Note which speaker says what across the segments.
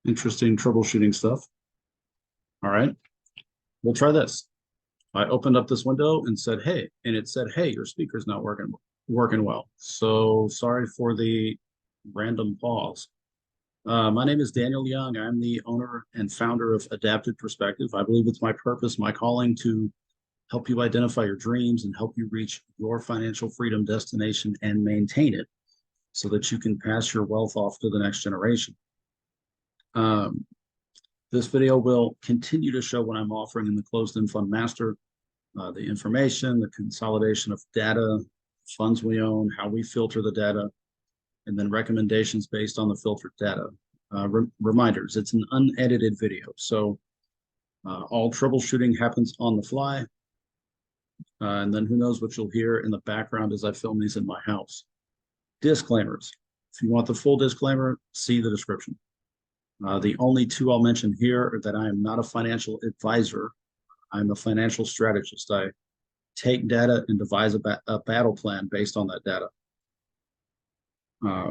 Speaker 1: Interesting troubleshooting stuff. All right, we'll try this. I opened up this window and said, "Hey," and it said, "Hey, your speaker's not working well." So sorry for the random pause. My name is Daniel Young. I'm the owner and founder of Adapted Perspective. I believe it's my purpose, my calling to help you identify your dreams and help you reach your financial freedom destination and maintain it so that you can pass your wealth off to the next generation. Um, this video will continue to show what I'm offering in the closed-end fund master, the information, the consolidation of data, funds we own, how we filter the data, and then recommendations based on the filtered data. Reminders, it's an unedited video, so all troubleshooting happens on the fly, and then who knows what you'll hear in the background as I film these in my house. Disclaimers. If you want the full disclaimer, see the description. The only two I'll mention here are that I am not a financial advisor. I'm a financial strategist. I take data and devise a battle plan based on that data.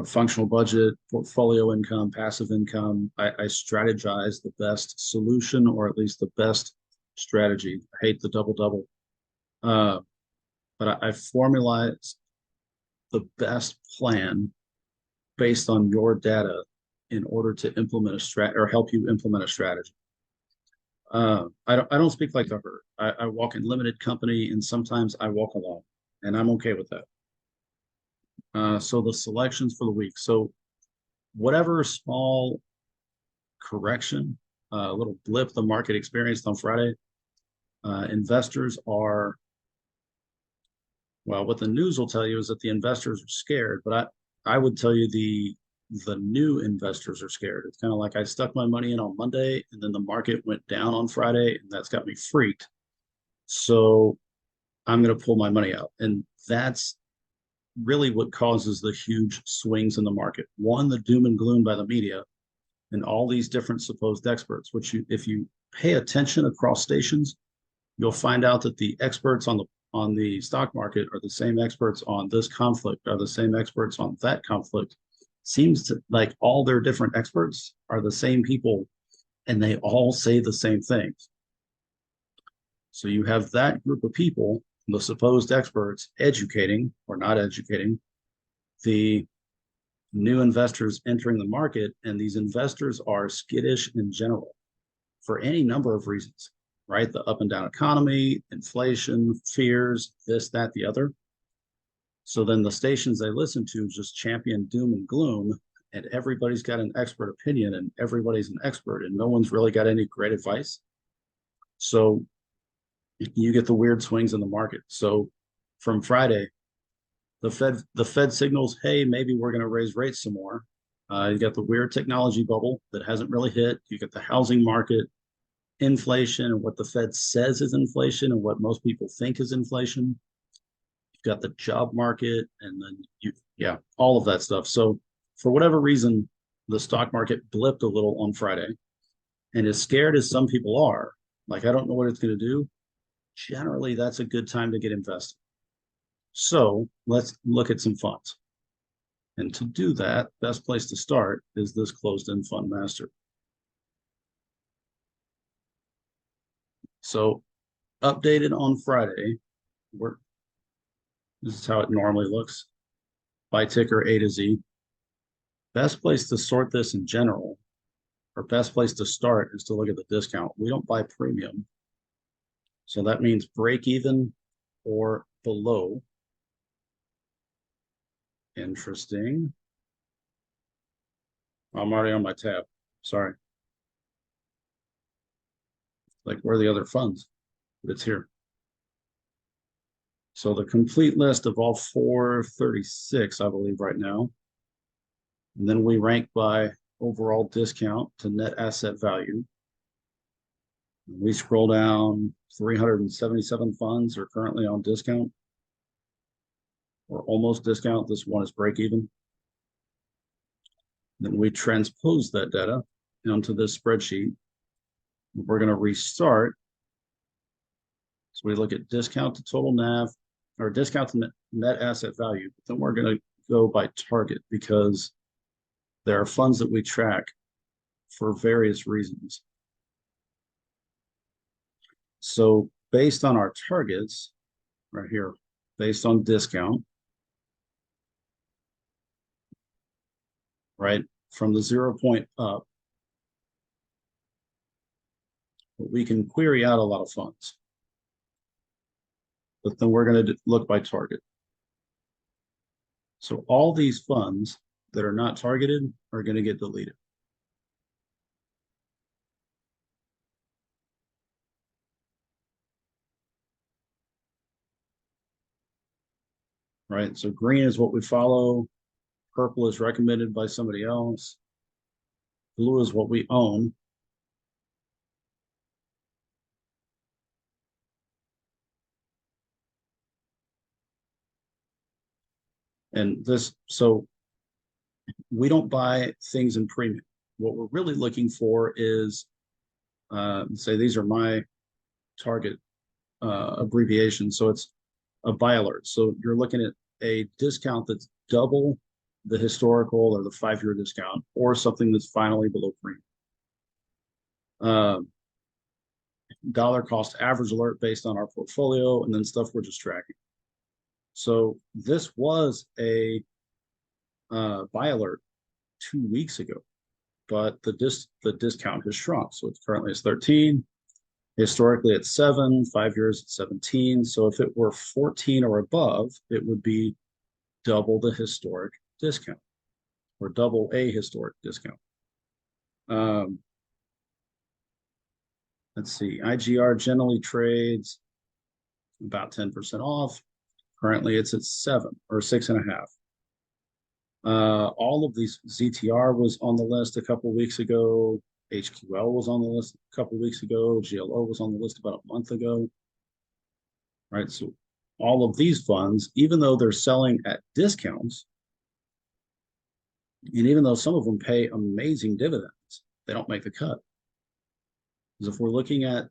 Speaker 1: Functional budget, portfolio income, passive income. I strategize the best solution, or at least the best strategy. I hate the double. But I formalize the best plan based on your data in order to implement a strat or help you implement a strategy. I don't speak like the herd. I walk in limited company, and sometimes I walk alone, and I'm okay with that. So the selections for the week. So whatever small correction, a little blip the market experienced on Friday, investors are, well, what the news will tell you is that the investors are scared, but I would tell you the new investors are scared. It's kind of like I stuck my money in on Monday, and then the market went down on Friday, and that's got me freaked. So I'm going to pull my money out. And that's really what causes the huge swings in the market. One, the doom and gloom by the media and all these different supposed experts, which if you pay attention across stations, you'll find out that the experts on the stock market are the same experts on this conflict, are the same experts on that conflict. Seems to like all their different experts are the same people, and they all say the same things. So you have that group of people, the supposed experts, educating or not educating the new investors entering the market, and these investors are skittish in general for any number of reasons, right? The up and down economy, inflation, fears, this, that, the other. So then the stations they listen to just champion doom and gloom, and everybody's got an expert opinion, and everybody's an expert, and no one's really got any great advice. So you get the weird swings in the market. So from Friday, the Fed signals, hey, maybe we're going to raise rates some more. You got the weird technology bubble that hasn't really hit. You get the housing market, inflation, and what the Fed says is inflation and what most people think is inflation. You've got the job market, and then all of that stuff. So for whatever reason, the stock market blipped a little on Friday. And as scared as some people are, like, I don't know what it's going to do, generally that's a good time to get invested. So let's look at some funds. And to do that, best place to start is this closed-end fund master. So updated on Friday, this is how it normally looks by ticker A to Z. Best place to sort this in general, or best place to start, is to look at the discount. We don't buy premium. So that means break even or below. Interesting. I'm already on my tab. Sorry. Like, where are the other funds? But it's here. So the complete list of all 436, I believe, right now. And then we rank by overall discount to net asset value. We scroll down, 377 funds are currently on discount or almost discount. This one is break even. Then we transpose that data onto this spreadsheet. We're going to restart. So we look at discount to total NAV or discount to net asset value. But then we're going to go by target because there are funds that we track for various reasons. So based on our targets right here, based on discount, right, from the 0 point up, we can query out a lot of funds. But then we're going to look by target. So all these funds that are not targeted are going to get deleted. Right? So green is what we follow. Purple is recommended by somebody else. Blue is what we own. And this, so we don't buy things in premium. What we're really looking for is, say these are my target abbreviations. So it's a buy alert. So you're looking at a discount that's double the historical or the 5-year discount, or something that's finally below premium. Dollar cost average alert based on our portfolio, and then stuff we're just tracking. So this was a buy alert 2 weeks ago, but the discount has shrunk. So it's currently at 13. Historically, it's 7, 5 years at 17. So if it were 14 or above, it would be double the historic discount, or double a historic discount. Let's see, IGR generally trades about 10% off. Currently, it's at 7 or 6.5. All of these, ZTR was on the list a couple of weeks ago. HQL was on the list a couple of weeks ago. GLO was on the list about a month ago. Right. So all of these funds, even though they're selling at discounts, and even though some of them pay amazing dividends, they don't make the cut. Because if we're looking at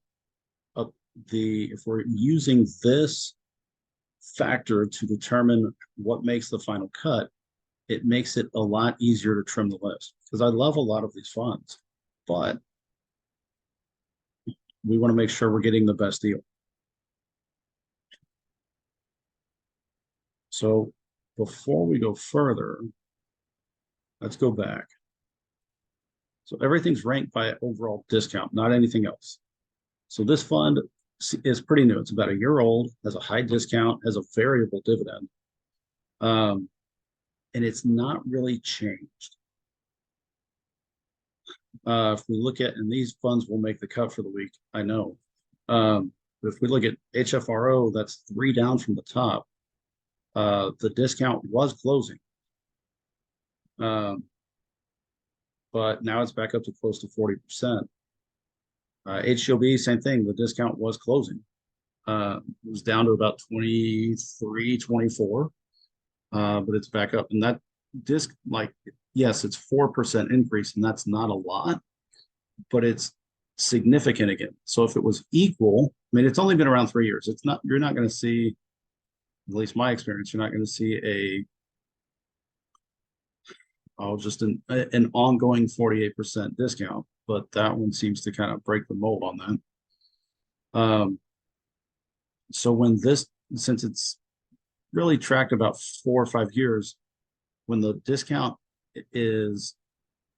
Speaker 1: if we're using this factor to determine what makes the final cut, it makes it a lot easier to trim the list. Because I love a lot of these funds, but we want to make sure we're getting the best deal. So before we go further, let's go back. So everything's ranked by overall discount, not anything else. So this fund is pretty new. It's about a year old, has a high discount, has a variable dividend. And it's not really changed. If we look at, and these funds will make the cut for the week, I know. If we look at HFRO, that's 3 down from the top. The discount was closing. But now it's back up to close to 40%. HGOB, same thing. The discount was closing. It was down to about 23, 24, but it's back up. And that disc, like, yes, it's 4% increase, and that's not a lot, but it's significant again. So if it was equal, I mean, it's only been around 3 years. It's not, you're not going to see, at least my experience, you're not going to see just an ongoing 48% discount, but that one seems to kind of break the mold on that. So when this, since it's really tracked about 4 or 5 years, when the discount is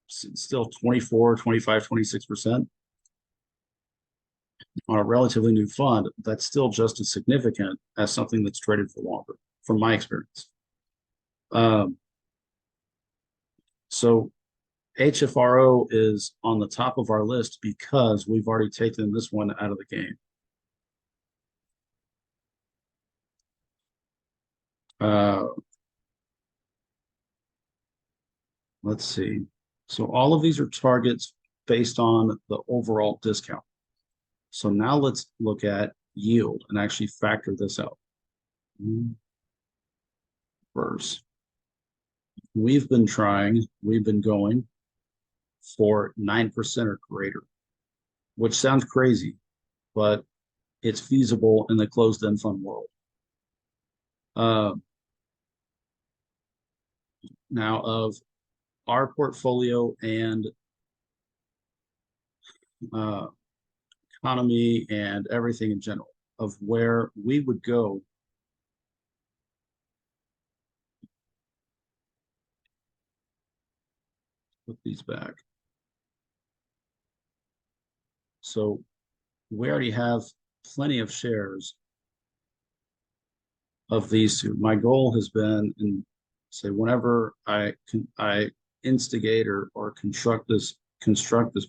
Speaker 1: still 24, 25, 26% on a relatively new fund, that's still just as significant as something that's traded for longer, from my experience. So HFRO is on the top of our list because we've already taken this one out of the game. Let's see. So all of these are targets based on the overall discount. So now let's look at yield and actually factor this out. First, we've been going for 9% or greater, which sounds crazy, but it's feasible in the closed-end fund world. Now, of our portfolio and uh, economy and everything in general of where we would go. Put these back. So we already have plenty of shares of these two. My goal has been, and say whenever I instigate or construct this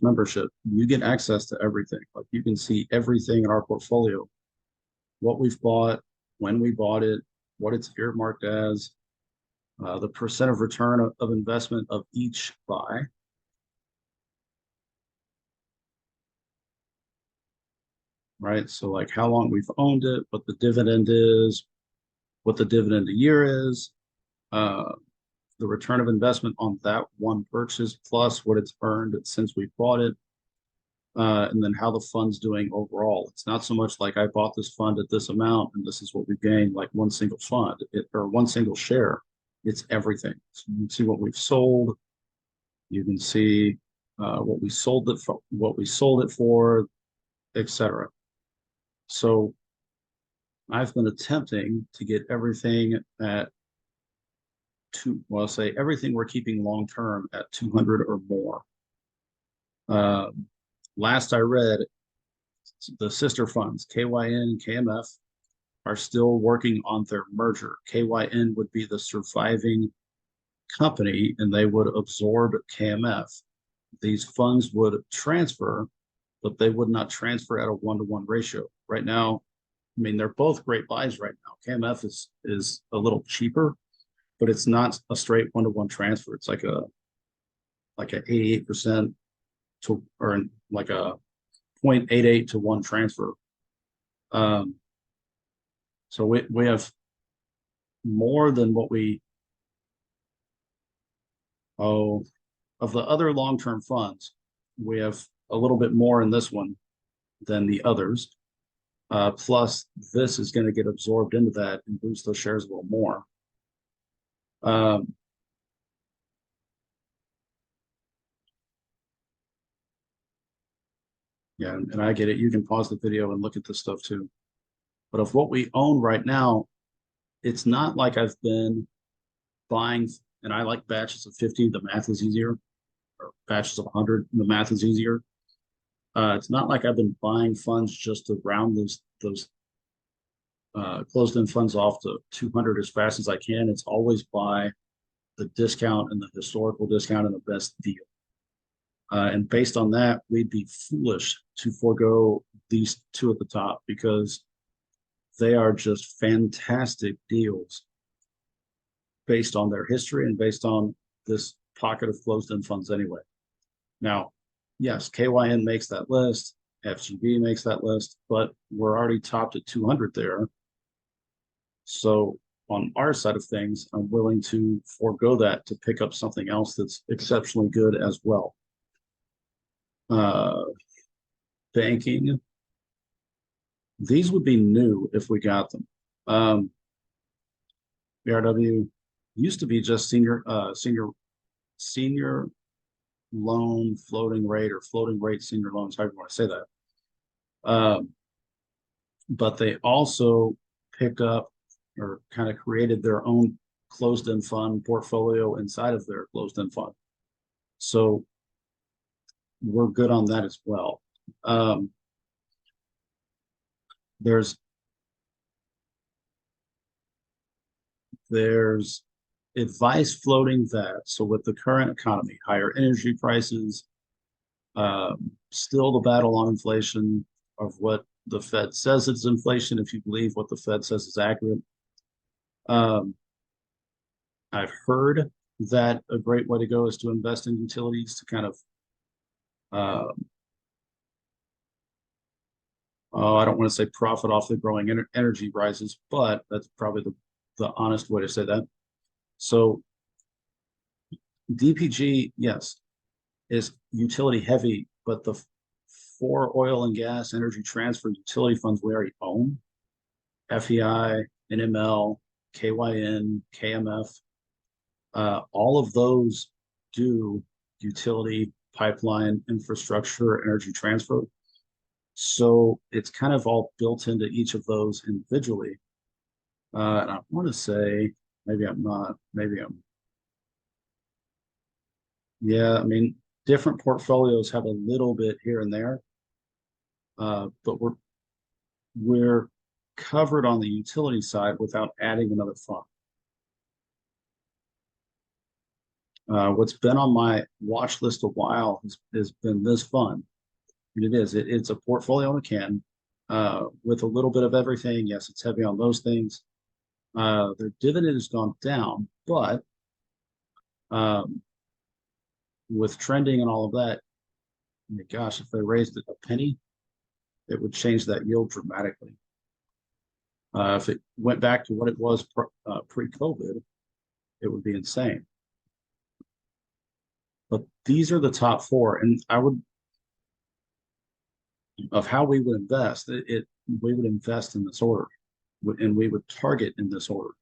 Speaker 1: membership, you get access to everything. Like you can see everything in our portfolio, what we've bought, when we bought it, what it's earmarked as, the percent of return of investment of each buy. Right. So like how long we've owned it, what the dividend is, what the dividend a year is, uh, the return of investment on that one purchase plus what it's earned since we bought it, and then how the fund's doing overall. It's not so much like I bought this fund at this amount and this is what we gained, like one single fund or one single share. It's everything. So you can see what we've sold. You can see what we sold it for, etc. So I've been attempting to get everything at well, I'll say everything we're keeping long term at 200 or more. Uh, Last I read, the sister funds, KYN and KMF, are still working on their merger. KYN would be the surviving company and they would absorb KMF. These funds would transfer, but they would not transfer at a 1-to-1 ratio. Right now, I mean, they're both great buys right now. KMF is a little cheaper, but it's not a straight 1-to-1 transfer. It's like a 88% to, or like a 0.88 to 1 transfer. Um, so we have more than what we owe of the other long-term funds. We have a little bit more in this one than the others. Plus, this is going to get absorbed into that and boost those shares a little more. Um, yeah, and I get it. You can pause the video and look at this stuff too. But of what we own right now, it's not like I've been buying, and I like batches of 50, the math is easier, or batches of 100, the math is easier. It's not like I've been buying funds just to round those closed-end funds off to 200 as fast as I can. It's always buy the discount and the historical discount and the best deal. And based on that, we'd be foolish to forego these two at the top because they are just fantastic deals based on their history and based on this pocket of closed-end funds anyway. Now, yes, KYN makes that list, FGB makes that list, but we're already topped at 200 there. So on our side of things, I'm willing to forego that to pick up something else that's exceptionally good as well. Banking, these would be new if we got them. BRW used to be just senior loan floating rate or floating rate senior loans, however you want to say that. But they also picked up or kind of created their own closed-end fund portfolio inside of their closed-end fund. So we're good on that as well. There's advice floating that. So with the current economy, higher energy prices, still the battle on inflation of what the Fed says it's inflation, if you believe what the Fed says is accurate. I've heard that a great way to go is to invest in utilities to kind of, I don't want to say profit off the growing energy prices, but that's probably the honest way to say that. So DPG, yes, is utility heavy, but the 4 oil and gas energy transfer utility funds we already own, FEI, NML, KYN, KMF, all of those do utility pipeline infrastructure, energy transfer. So it's kind of all built into each of those individually. And I want to say, maybe I'm not, maybe I'm, yeah, I mean, different portfolios have a little bit here and there, but we're covered on the utility side without adding another fund. What's been on my watch list a while has been this fund. And it's a portfolio in a can with a little bit of everything. Yes, it's heavy on those things. Their dividend has gone down, but um, with trending and all of that, my gosh, if they raised it a penny, it would change that yield dramatically. If it went back to what it was pre-COVID, it would be insane. But these are the top four, and I would of how we would invest. We would invest in this order, and we would target in this order.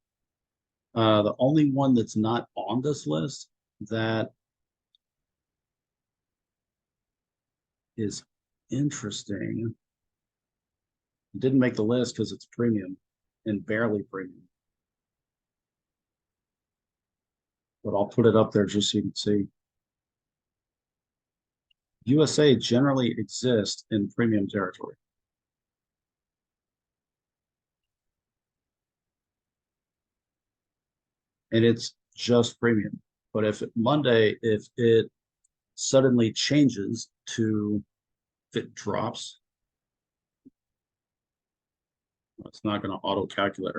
Speaker 1: The only one that's not on this list that is interesting didn't make the list because it's premium and barely premium. But I'll put it up there just so you can see. USA generally exists in premium territory. And it's just premium. But if it suddenly changes to, if it drops, it's not going to auto calculate.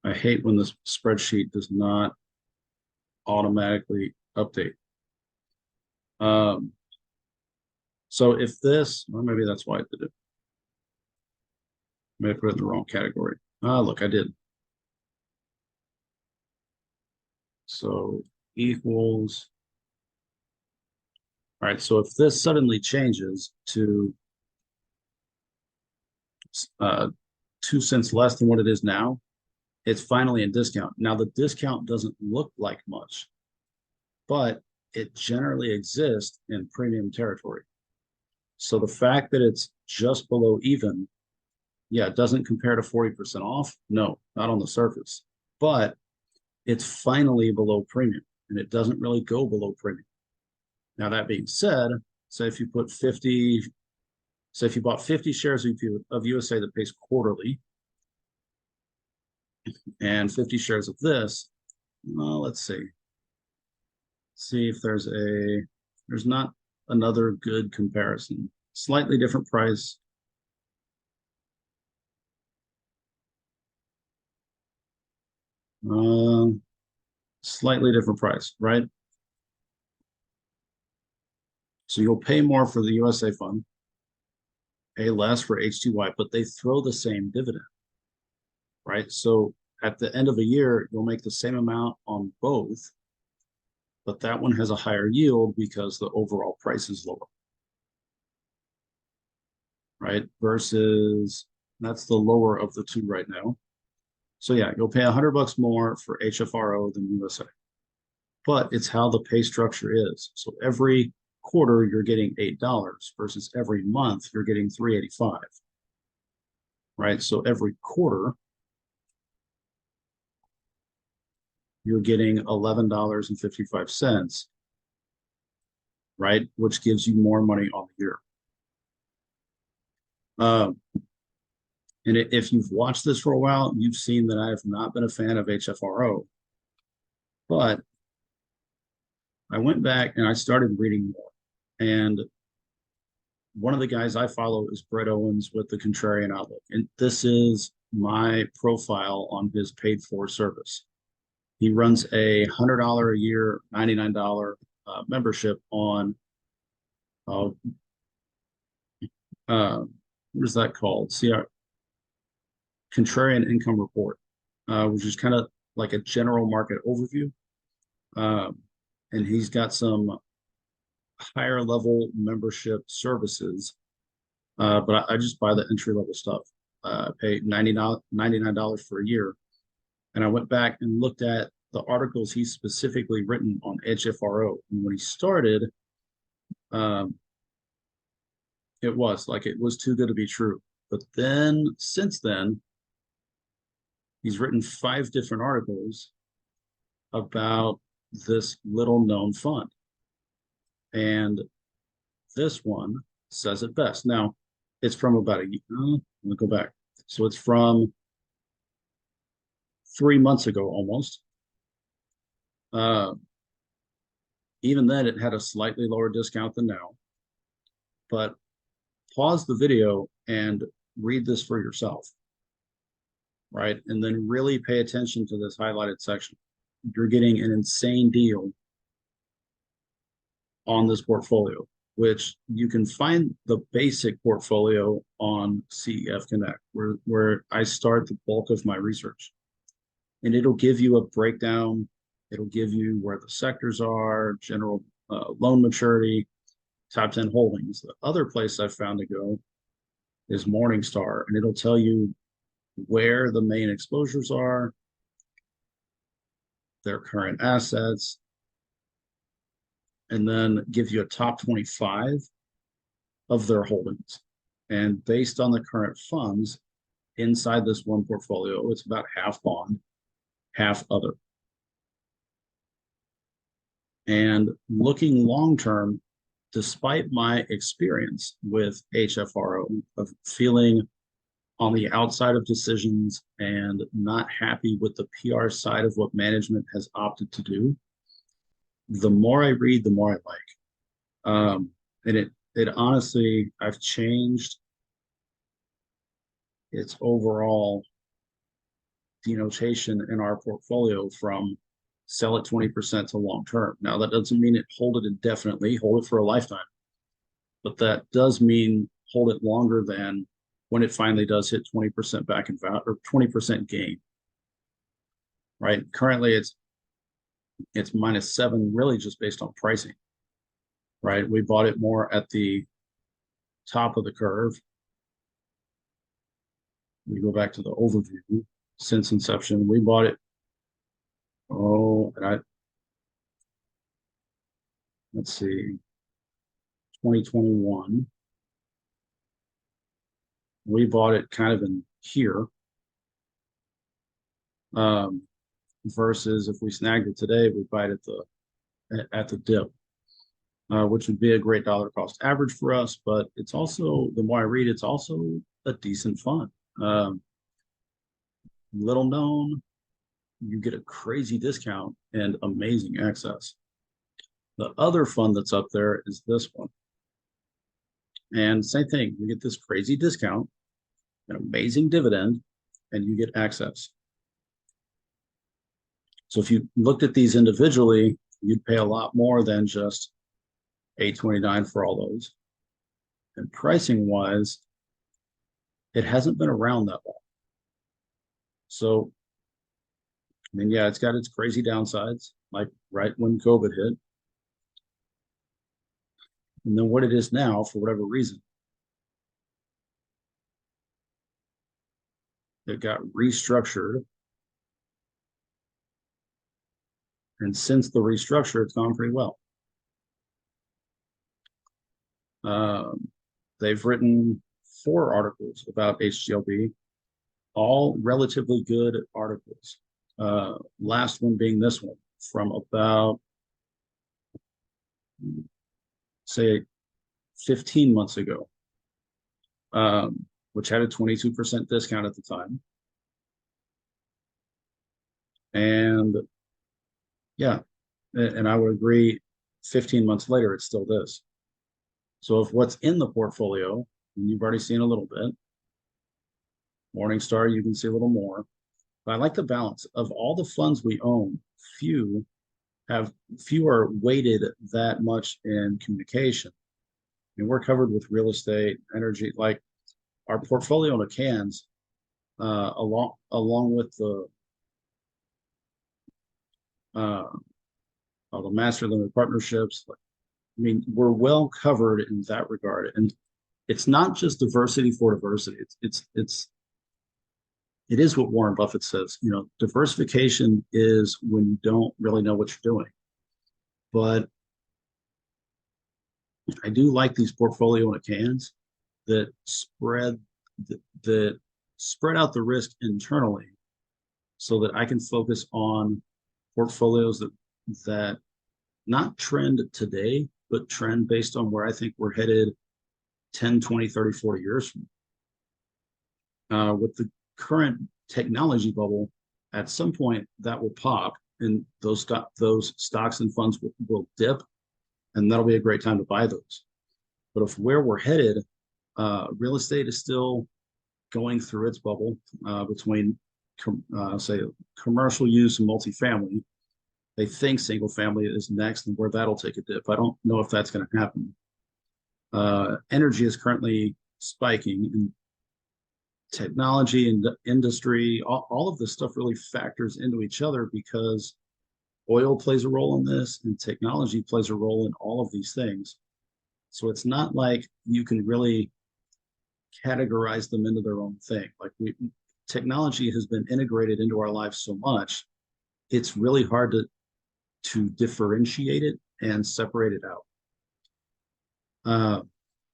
Speaker 1: I hate when this spreadsheet does not automatically update. So if this, well, maybe that's why I did it. Maybe I put it in the wrong category. Look, I did. So equals. All right, so if this suddenly changes to 2 cents less than what it is now, it's finally in discount. Now the discount doesn't look like much, but it generally exists in premium territory. So the fact that it's just below even, yeah, it doesn't compare to 40% off. No, not on the surface, but it's finally below premium, and it doesn't really go below premium. Now, that being said, say if you put 50, say if you bought 50 shares of USA that pays quarterly and 50 shares of this, well, let's see. See if there's not another good comparison. Slightly different price. Slightly different price, right? So you'll pay more for the USA fund, pay less for HTY, but they throw the same dividend, right? So at the end of a year, you'll make the same amount on both, but that one has a higher yield because the overall price is lower, right? Versus that's the lower of the two right now. So yeah, you'll pay $100 more for HFRO than USA, but it's how the pay structure is. So every quarter you're getting $8 versus every month you're getting $3.85, right? So every quarter you're getting $11.55, right? Which gives you more money on the year. And if you've watched this for a while, you've seen that I have not been a fan of HFRO, but I went back and I started reading more. And one of the guys I follow is Brett Owens with the Contrarian Outlook. And this is my profile on his paid for service. He runs a $100 a year, $99 membership on, what is that called? Contrarian Income Report, which is kind of like a general market overview. And he's got some higher level membership services, but I just buy the entry level stuff. I pay $99 for a year. And I went back and looked at the articles he's specifically written on HFRO. And when he started, um, it was too good to be true. But then since then, he's written 5 different articles about this little known fund. And this one says it best. Now, it's from about let me go back. So it's from 3 months ago almost. Even then, it had a slightly lower discount than now. But pause the video and read this for yourself, right? And then really pay attention to this highlighted section. You're getting an insane deal on this portfolio, which you can find the basic portfolio on CEF Connect, where I start the bulk of my research. And it'll give you a breakdown. It'll give you where the sectors are, general loan maturity, top 10 holdings. The other place I've found to go is Morningstar, and it'll tell you where the main exposures are, their current assets, and then give you a top 25 of their holdings. And based on the current funds inside this one portfolio, it's about half bond, half other. And looking long term, despite my experience with HFRO of feeling on the outside of decisions and not happy with the PR side of what management has opted to do, the more I read, the more I like. And it honestly, I've changed its overall denotation in our portfolio from sell it 20% to long term. Now, that doesn't mean hold it indefinitely, hold it for a lifetime, but that does mean hold it longer than when it finally does hit 20% back in value or 20% gain, right? Currently, it's -7, really just based on pricing, right? We bought it more at the top of the curve. We go back to the overview. Since inception, we bought it. Let's see, 2021. We bought it kind of in here. Versus if we snagged it today, we buy it at the dip, which would be a great dollar cost average for us. But it's also, the more I read, it's also a decent fund. Little known, you get a crazy discount and amazing access. The other fund that's up there is this one. And same thing, you get this crazy discount, an amazing dividend, and you get access. So if you looked at these individually, you'd pay a lot more than just $8.29 for all those. And pricing wise, it hasn't been around that long. So, I mean, yeah, it's got its crazy downsides, like right when COVID hit. And then what it is now, for whatever reason, it got restructured. And since the restructure, it's gone pretty well. They've written 4 articles about HGLB, all relatively good articles. Last one being this one from about, say, 15 months ago, which had a 22% discount at the time. And yeah, and I would agree, 15 months later, it's still this. So if what's in the portfolio, and you've already seen a little bit, Morningstar, you can see a little more. But I like the balance of all the funds we own. Few are weighted that much in communication. I mean, we're covered with real estate, energy, like our portfolio in the cans, along with the master limited partnerships. I mean, we're well covered in that regard, and it's not just diversity for diversity. It's it is what Warren Buffett says. You know, diversification is when you don't really know what you're doing. But I do like these portfolio in a cans that that spread out the risk internally so that I can focus on portfolios that not trend today, but trend based on where I think we're headed 10, 20, 30, 40 years from now. With the current technology bubble, at some point that will pop and those stocks and funds will dip, and that'll be a great time to buy those. But if where we're headed, real estate is still going through its bubble between, say, commercial use and multifamily. They think single family is next and where that'll take a dip. I don't know if that's going to happen. Energy is currently spiking, and technology and industry, all of this stuff really factors into each other because oil plays a role in this and technology plays a role in all of these things. So it's not like you can really categorize them into their own thing. Like technology has been integrated into our lives so much, it's really hard to differentiate it and separate it out.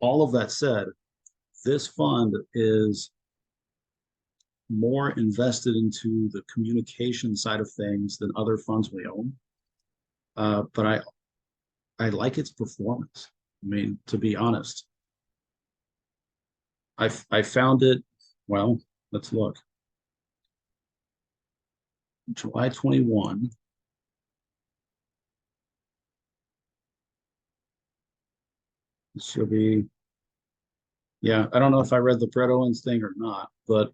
Speaker 1: All of that said, this fund is more invested into the communication side of things than other funds we own. But I like its performance. I mean, to be honest, I found it. Well, let's look. July 21. This should be. Yeah, I don't know if I read the Brett Owens thing or not, but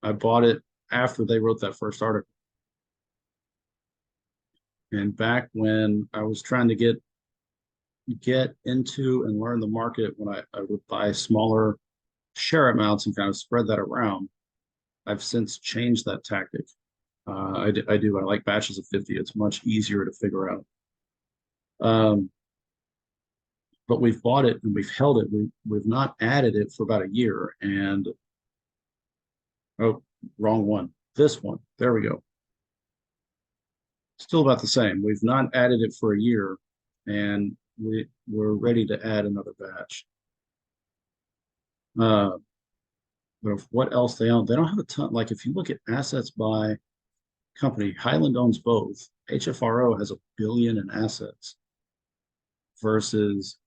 Speaker 1: I bought it after they wrote that first article. And back when I was trying to get into and learn the market, when I would buy smaller share amounts and kind of spread that around, I've since changed that tactic. I do. I like batches of 50. It's much easier to figure out. But we've bought it and we've held it. We've not added it for about a year. And oh, wrong one. This one. There we go. Still about the same. We've not added it for a year, and we're ready to add another batch. But of what else they own, they don't have a ton. Like if you look at assets by company, Highland owns both. HFRO has $1 billion in assets versus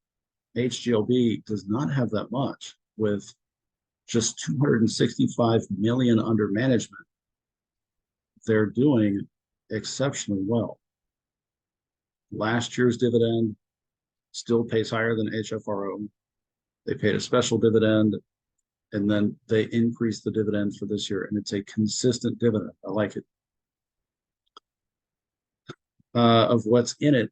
Speaker 1: HGLB does not have that much with just 265 million under management. They're doing exceptionally well. Last year's dividend still pays higher than HFRO. They paid a special dividend and then they increased the dividend for this year, and it's a consistent dividend. I like it. Of what's in it,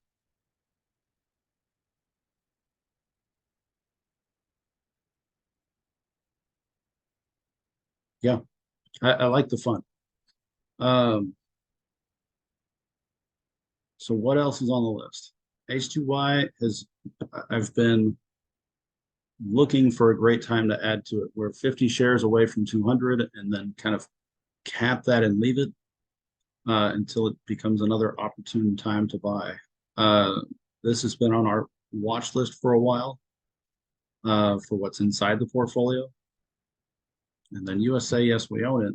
Speaker 1: yeah, I like the fun. Um, so what else is on the list? H2Y has, I've been looking for a great time to add to it. We're 50 shares away from 200 and then kind of cap that and leave it until it becomes another opportune time to buy. This has been on our watch list for a while for what's inside the portfolio. And then USA, yes, we own it.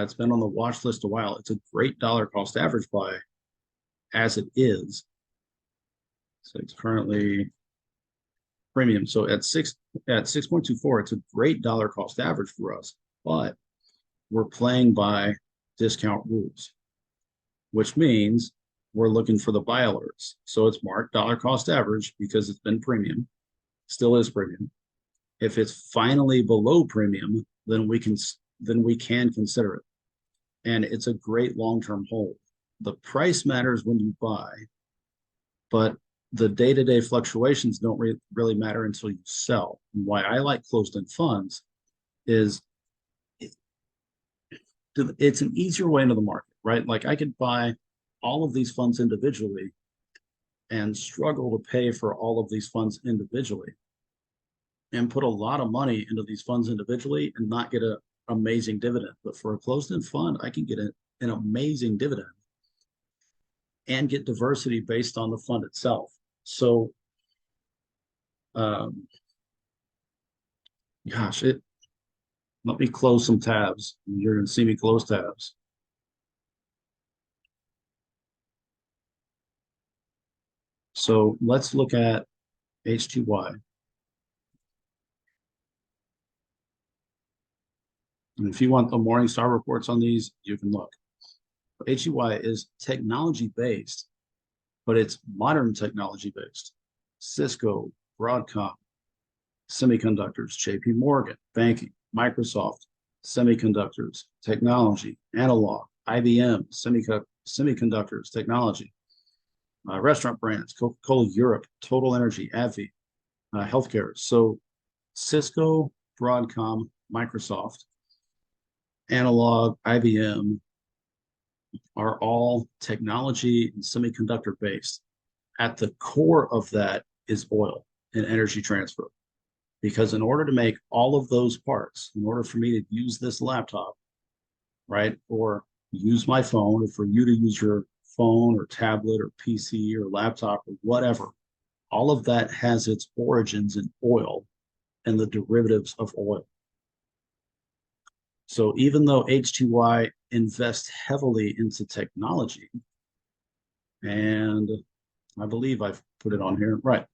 Speaker 1: It's been on the watch list a while. It's a great dollar cost average buy as it is. So it's currently premium. So at 6.24, it's a great dollar cost average for us, but we're playing by discount rules, which means we're looking for the buy alerts. So it's marked dollar cost average because it's been premium, still is premium. If it's finally below premium, then we can consider it. And it's a great long-term hold. The price matters when you buy, but the day-to-day fluctuations don't really matter until you sell. And why I like closed-end funds is it's an easier way into the market, right? Like I could buy all of these funds individually and struggle to pay for all of these funds individually and put a lot of money into these funds individually and not get a amazing dividend. But for a closed-end fund, I can get an amazing dividend and get diversity based on the fund itself. So, um, gosh, let me close some tabs. You're going to see me close tabs. So let's look at H2Y. And if you want the Morningstar reports on these, you can look. HUI is technology based, but it's modern technology based. Cisco, Broadcom, semiconductors, JP Morgan, banking, Microsoft, semiconductors, technology, analog, IBM, semiconductors, technology, restaurant brands, Coca-Cola Europe, Total Energy, AbbVie, healthcare. So Cisco, Broadcom, Microsoft, analog, IBM are all technology and semiconductor based. At the core of that is oil and energy transfer. Because in order to make all of those parts, in order for me to use this laptop, right, or use my phone, or for you to use your phone or tablet or PC or laptop or whatever, all of that has its origins in oil and the derivatives of oil. So even though H2Y invests heavily into technology, and I believe I've put it on here, right?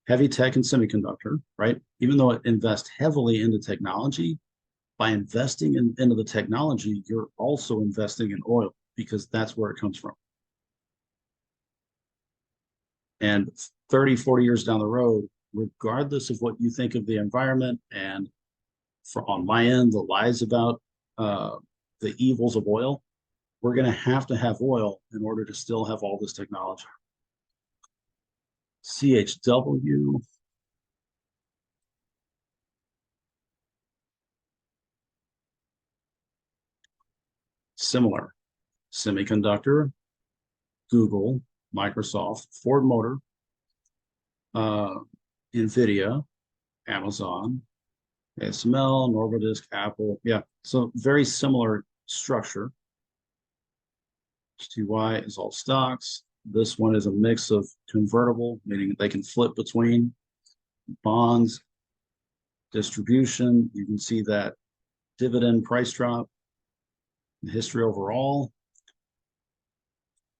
Speaker 1: Heavy tech and semiconductor, right? Even though it invests heavily into technology, by investing into the technology, you're also investing in oil because that's where it comes from. And 30, 40 years down the road, regardless of what you think of the environment and on my end, the lies about the evils of oil, we're going to have oil in order to still have all this technology. CHW. Similar. Semiconductor, Google, Microsoft, Ford Motor, NVIDIA, Amazon, ASML, Nordisk, Apple. Yeah, so very similar structure. HTY is all stocks. This one is a mix of convertible, meaning they can flip between bonds, distribution. You can see that dividend price drop, the history overall.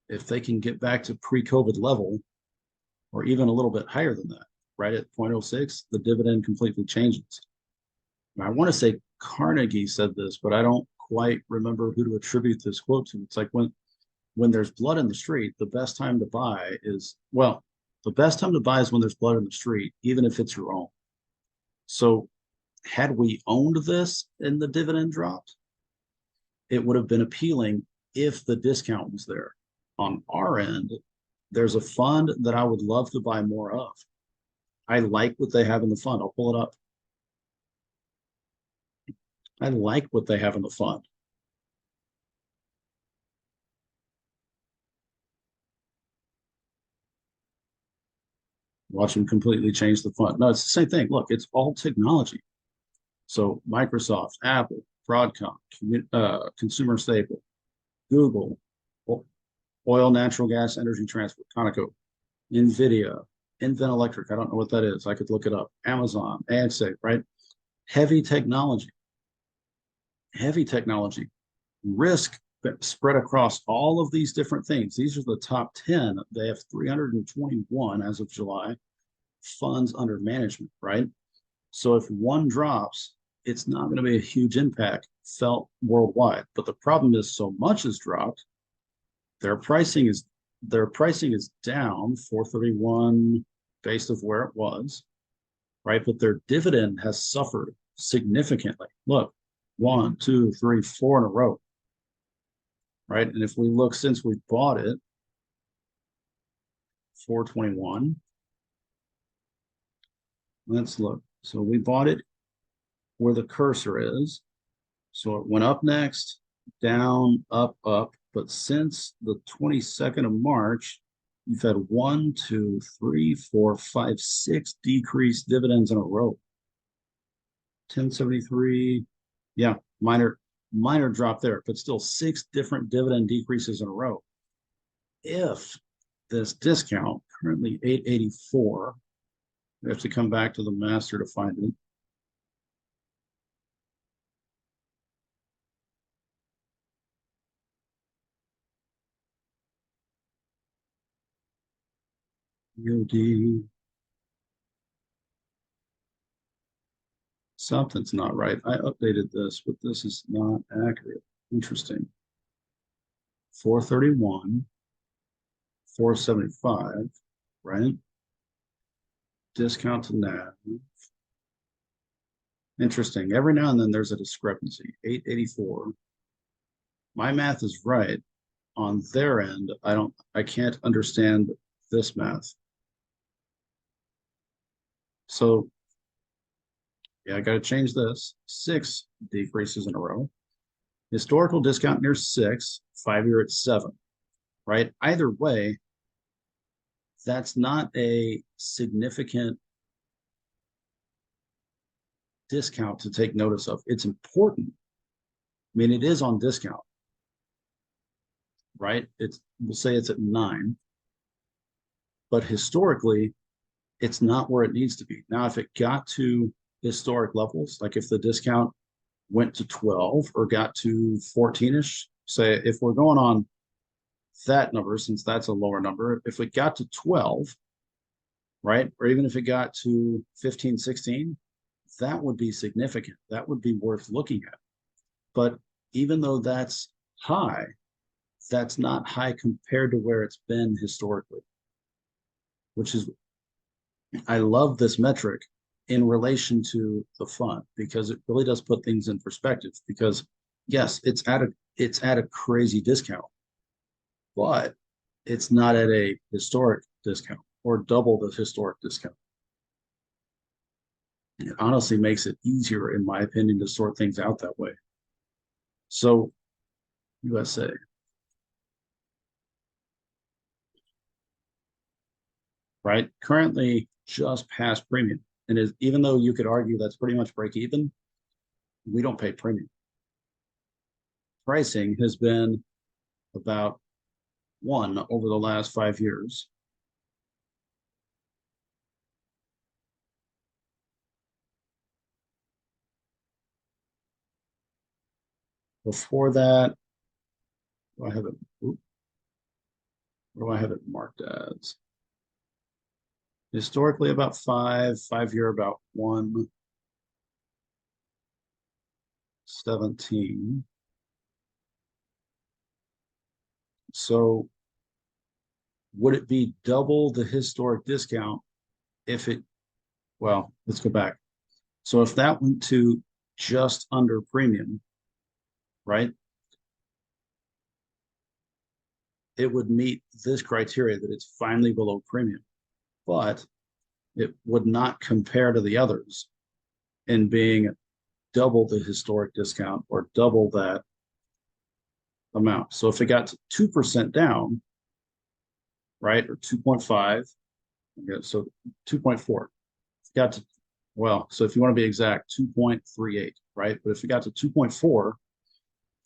Speaker 1: If they can get back to pre-COVID level, or even a little bit higher than that, right at 0.06, the dividend completely changes. And I want to say Carnegie said this, but I don't quite remember who to attribute this quote to. It's like when there's blood in the street, the best time to buy is, well, the best time to buy is when there's blood in the street, even if it's your own. So had we owned this and the dividend dropped, it would have been appealing if the discount was there. On our end, there's a fund that I would love to buy more of. I like what they have in the fund. I'll pull it up. I like what they have in the fund. Watch them completely change the fund. No, it's the same thing. Look, it's all technology. So Microsoft, Apple, Broadcom, consumer staple, Google, oil, natural gas, energy transfer, Conoco, NVIDIA, Invent Electric. I don't know what that is. I could look it up. Amazon, AXA, right? Heavy technology. Heavy technology. Risk spread across all of these different things. These are the top 10. They have 321 as of July funds under management, right? So if one drops, it's not going to be a huge impact felt worldwide. But the problem is so much has dropped. Their pricing is down 431 based of where it was, right? But their dividend has suffered significantly. Look, 1, 2, 3, 4 in a row, right? And if we look since we bought it, 421. Let's look. So we bought it where the cursor is. So it went up next, down, up, up. But since the 22nd of March, you've had 1, 2, 3, 4, 5, 6 decreased dividends in a row. 1073, Yeah, minor drop there, but still 6 different dividend decreases in a row. If this discount currently 884, we have to come back to the master to find it. UD, something's not right. I updated this, but this is not accurate. Interesting. 431, 475, right? Discount to NAV. Interesting. Every now and then there's a discrepancy. 884. My math is right. On their end, I can't understand this math. So yeah, I got to change this. 6 decreases in a row. Historical discount near 6, 5-year at 7, right? Either way, that's not a significant discount to take notice of. It's important. I mean, it is on discount, right? We'll say it's at 9, but historically, it's not where it needs to be. Now, if it got to historic levels, like if the discount went to 12 or got to 14ish, say if we're going on that number, since that's a lower number, if it got to 12, right, or even if it got to 15, 16, that would be significant. That would be worth looking at. But even though that's high, that's not high compared to where it's been historically, which is, I love this metric in relation to the fund because it really does put things in perspective. Because yes, it's at a crazy discount, but it's not at a historic discount or double the historic discount. It honestly makes it easier, in my opinion, to sort things out that way. So USA. Right? Currently just past premium. And even though you could argue that's pretty much break even, we don't pay premium. Pricing has been about 1 over the last 5 years. Before that, do I have it? What do I have it marked as? Historically, about 5, 5-year about 117. So would it be double the historic discount if it, well, let's go back. So if that went to just under premium, right, it would meet this criteria that it's finally below premium, but it would not compare to the others in being double the historic discount or double that amount. So if it got to 2% down, right, or 2.5, okay, so 2.4, got to, well, so if you want to be exact, 2.38, right? But if it got to 2.4,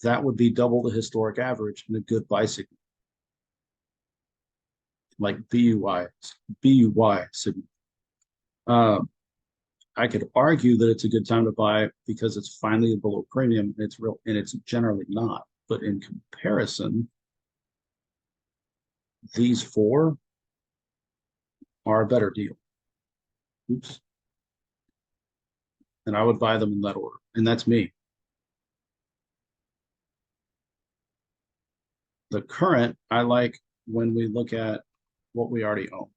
Speaker 1: that would be double the historic average and a good buy signal, like BUY signal. I could argue that it's a good time to buy because it's finally below premium and it's generally not. But in comparison, these 4 are a better deal. Oops. And I would buy them in that order. And that's me. The current, I like when we look at what we already own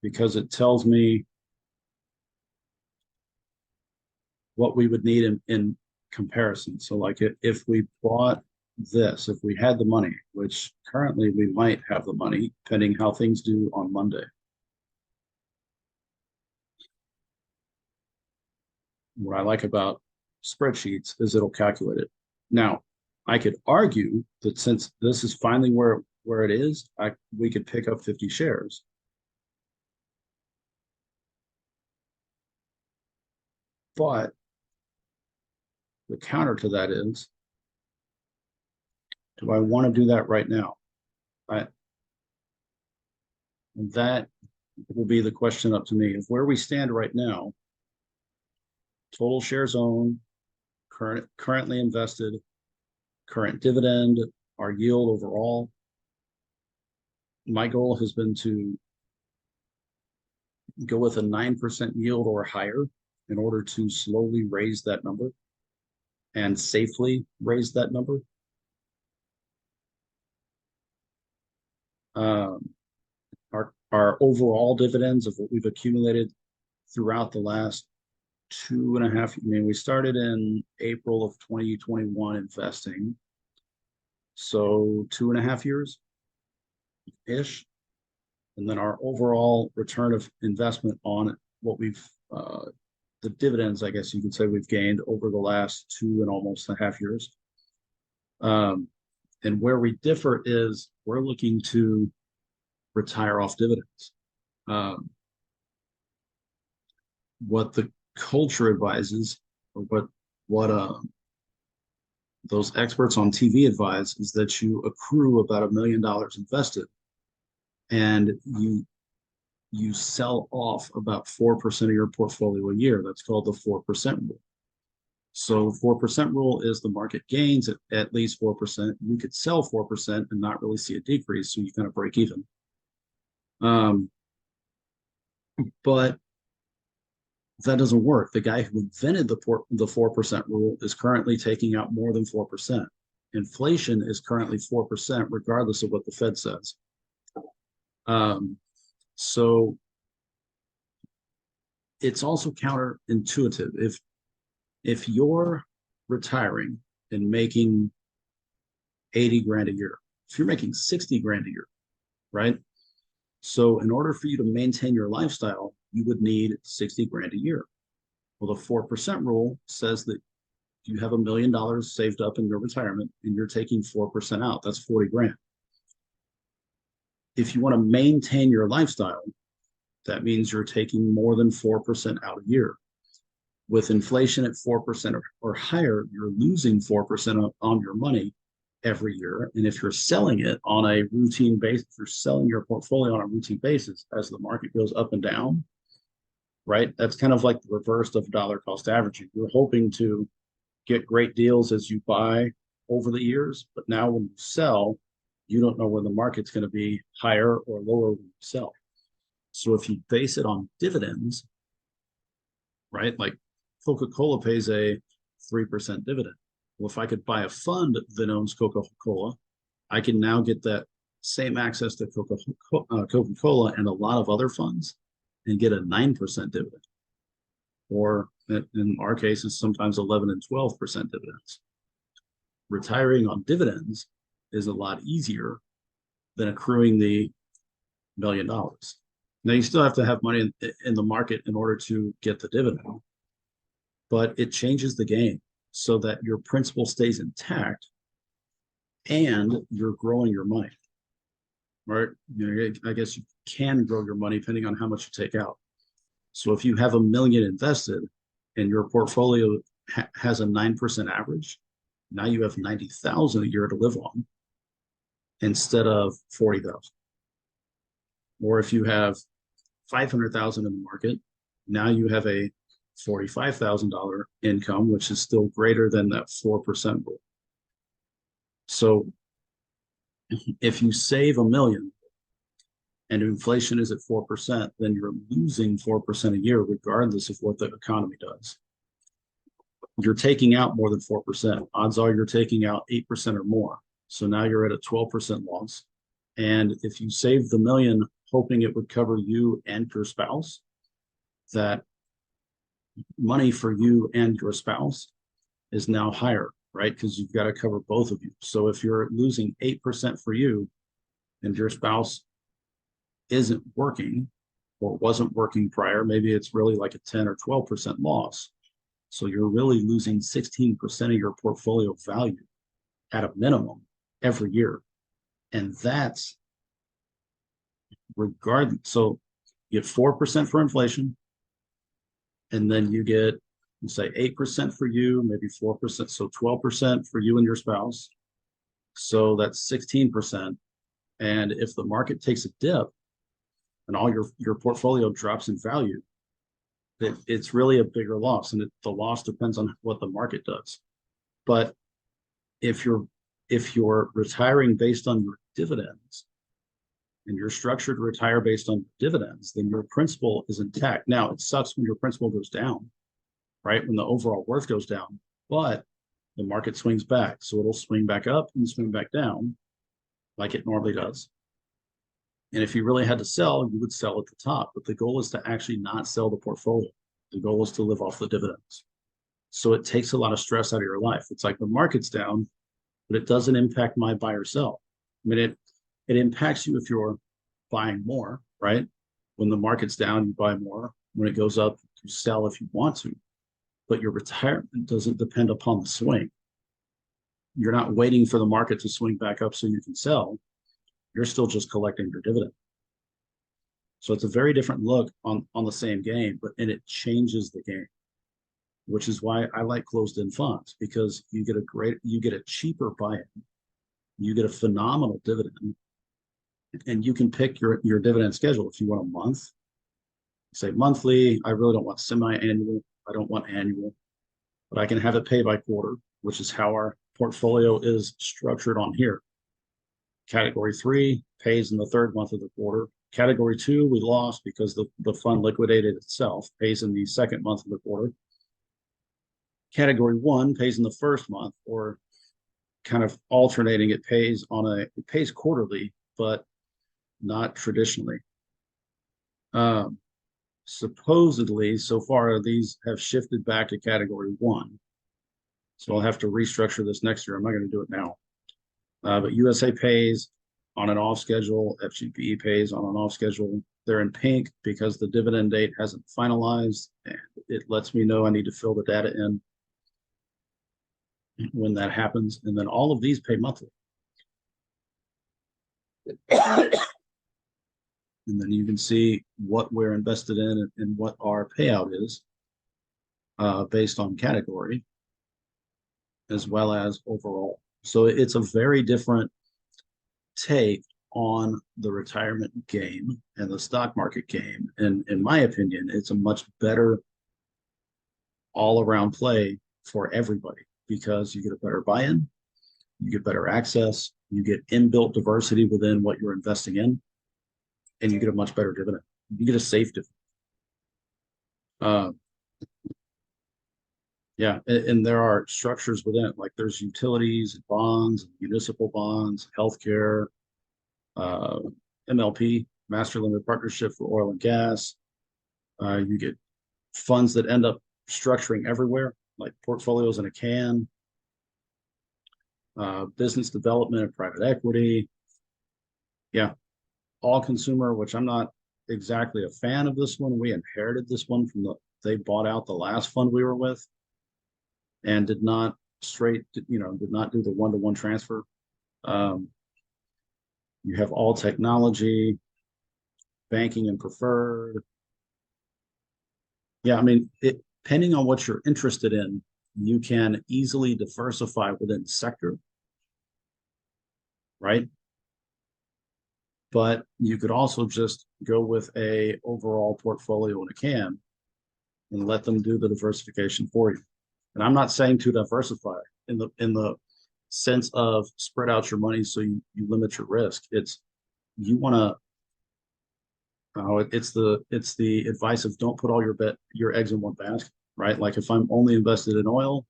Speaker 1: because it tells me what we would need in comparison. So like if we bought this, if we had the money, which currently we might have the money, depending how things do on Monday. What I like about spreadsheets is it'll calculate it. Now, I could argue that since this is finally where it is, we could pick up 50 shares. But the counter to that is, do I want to do that right now? I, that will be the question up to me. If where we stand right now, total shares owned, currently invested, current dividend, our yield overall, my goal has been to go with a 9% yield or higher in order to slowly raise that number and safely raise that number. Um, our overall dividends of what we've accumulated throughout the last 2.5. I mean, we started in April of 2021 investing, so 2.5 years ish, and then our overall return of investment on what we've the dividends, I guess you could say, we've gained over the last 2.5 years. And where we differ is we're looking to retire off dividends. What the culture advises, or what those experts on TV advise, is that you accrue about $1 million invested, and you sell off about 4% of your portfolio a year. That's called the 4% rule. So 4% rule is the market gains at least 4%. You could sell 4% and not really see a decrease, so you kind of break even. But that doesn't work. The guy who invented the 4% rule is currently taking out more than 4%. Inflation is currently 4%, regardless of what the Fed says. So it's also counterintuitive. If you're retiring and making 80 grand a year, if you're making 60 grand a year, right? So in order for you to maintain your lifestyle, you would need 60 grand a year. Well, the 4% rule says that you have $1 million saved up in your retirement and you're taking 4% out. That's 40 grand. If you want to maintain your lifestyle, that means you're taking more than 4% out a year. With inflation at 4% or higher, you're losing 4% on your money every year. And if you're selling it on a routine basis, if you're selling your portfolio on a routine basis as the market goes up and down, right? That's kind of like the reverse of dollar cost averaging. You're hoping to get great deals as you buy over the years, but now when you sell, you don't know where the market's going to be higher or lower when you sell. So if you base it on dividends, right? Like Coca-Cola pays a 3% dividend. Well, if I could buy a fund that owns Coca-Cola, I can now get that same access to Coca-Cola and a lot of other funds and get a 9% dividend. Or in our cases, sometimes 11 and 12% dividends. Retiring on dividends is a lot easier than accruing the $1 million. Now, you still have to have money in the market in order to get the dividend, but it changes the game so that your principal stays intact and you're growing your money, right? I guess you can grow your money depending on how much you take out. So if you have $1 million invested and your portfolio has a 9% average, now you have 90,000 a year to live on instead of 40,000. Or if you have 500,000 in the market, now you have a $45,000 income, which is still greater than that 4% rule. So if you save $1 million and inflation is at 4%, then you're losing 4% a year, regardless of what the economy does. You're taking out more than 4%. Odds are you're taking out 8% or more. So now you're at a 12% loss. And if you saved the $1 million hoping it would cover you and your spouse, that money for you and your spouse is now higher, right? Because you've got to cover both of you. So if you're losing 8% for you and your spouse isn't working or wasn't working prior, maybe it's really like a 10 or 12% loss. So you're really losing 16% of your portfolio value at a minimum every year. And that's regardless. So you get 4% for inflation, and then you get say 8% for you, maybe 4%, so 12% for you and your spouse. So that's 16%. And if the market takes a dip and all your portfolio drops in value, it's really a bigger loss. And the loss depends on what the market does. But if you're retiring based on your dividends and you're structured to retire based on dividends, then your principal is intact. Now, it sucks when your principal goes down, right? When the overall worth goes down, but the market swings back. So it'll swing back up and swing back down like it normally does. And if you really had to sell, you would sell at the top. But the goal is to actually not sell the portfolio. The goal is to live off the dividends. So it takes a lot of stress out of your life. It's like the market's down, but it doesn't impact my buy or sell. I mean, it impacts you if you're buying more, right? When the market's down, you buy more. When it goes up, you sell if you want to. But your retirement doesn't depend upon the swing. You're not waiting for the market to swing back up so you can sell. You're still just collecting your dividend. So it's a very different look on the same game, and it changes the game, which is why I like closed-end funds, because you get a cheaper buy-in, you get a phenomenal dividend, and you can pick your dividend schedule. If you want a month, say monthly. I really don't want semi-annual. I don't want annual, but I can have it pay by quarter, which is how our portfolio is structured on here. Category 3 pays in the third month of the quarter. Category 2, we lost because the fund liquidated itself, pays in the second month of the quarter. Category 1 pays in the first month, or kind of alternating. It pays quarterly, but not traditionally. Supposedly, so far, these have shifted back to category 1. So I'll have to restructure this next year. I'm not going to do it now. But USA pays on an off schedule. FGPE pays on an off schedule. They're in pink because the dividend date hasn't finalized, and it lets me know I need to fill the data in when that happens. And then all of these pay monthly. And then you can see what we're invested in and what our payout is based on category, as well as overall. So it's a very different take on the retirement game and the stock market game. And in my opinion, it's a much better all-around play for everybody, because you get a better buy-in, you get better access, you get inbuilt diversity within what you're investing in, and you get a much better dividend. You get a safe dividend. Yeah, and there are structures within it, like there's utilities, bonds, municipal bonds, healthcare, MLP, Master Limited Partnership for oil and gas. You get funds that end up structuring everywhere, like portfolios in a can, business development and private equity. Yeah, all consumer, which I'm not exactly a fan of this one. We inherited this one they bought out the last fund we were with, and did not do the one-to-one transfer. You have all technology, banking and preferred. Yeah, I mean, depending on what you're interested in, you can easily diversify within sector, right? But you could also just go with a overall portfolio in a can and let them do the diversification for you. And I'm not saying to diversify in the sense of spread out your money so you limit your risk. It's the advice of don't put all your eggs in one basket, right? Like if I'm only invested in oil,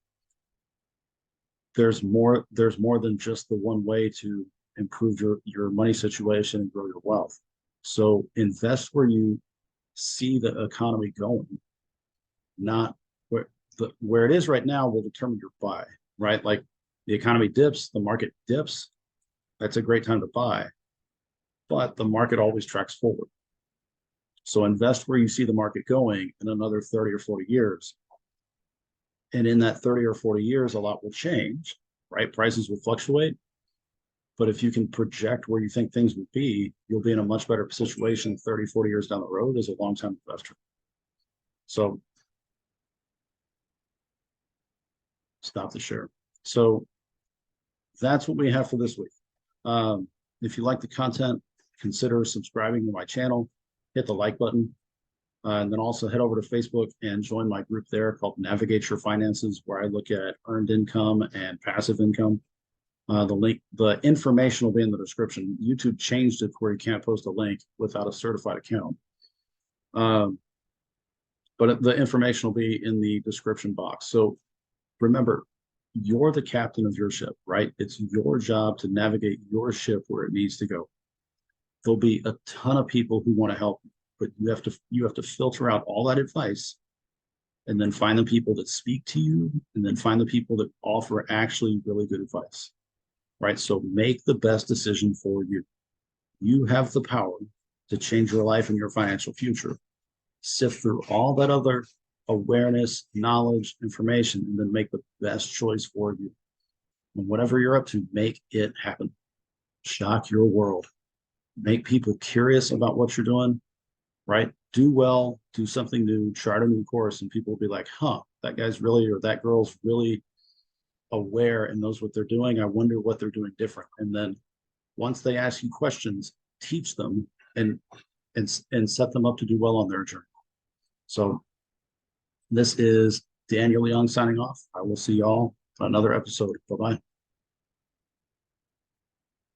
Speaker 1: there's more than just the one way to improve your money situation and grow your wealth. So invest where you see the economy going, not where it is right now will determine your buy, right? Like the economy dips, the market dips. That's a great time to buy, but the market always tracks forward. So invest where you see the market going in another 30 or 40 years. And in that 30 or 40 years, a lot will change, right? Prices will fluctuate. But if you can project where you think things will be, you'll be in a much better situation 30, 40 years down the road as a long-time investor. So stop the share. So that's what we have for this week. If you like the content, consider subscribing to my channel, hit the like button, and then also head over to Facebook and join my group there called Navigate Your Finances, where I look at earned income and passive income. The information will be in the description. YouTube changed it where you can't post a link without a certified account. But the information will be in the description box. So remember, you're the captain of your ship, right? It's your job to navigate your ship where it needs to go. There'll be a ton of people who want to help, but you have to filter out all that advice and then find the people that speak to you, and then find the people that offer actually really good advice, right? So make the best decision for you. You have the power to change your life and your financial future. Sift through all that other awareness, knowledge, information, and then make the best choice for you. And whatever you're up to, make it happen. Shock your world. Make people curious about what you're doing, right? Do well, do something new, chart a new course, and people will be like, huh, that guy's really, or that girl's really aware and knows what they're doing. I wonder what they're doing different. And then once they ask you questions, teach them and set them up to do well on their journey. So this is Daniel Young signing off. I will see y'all on another episode. Bye-bye.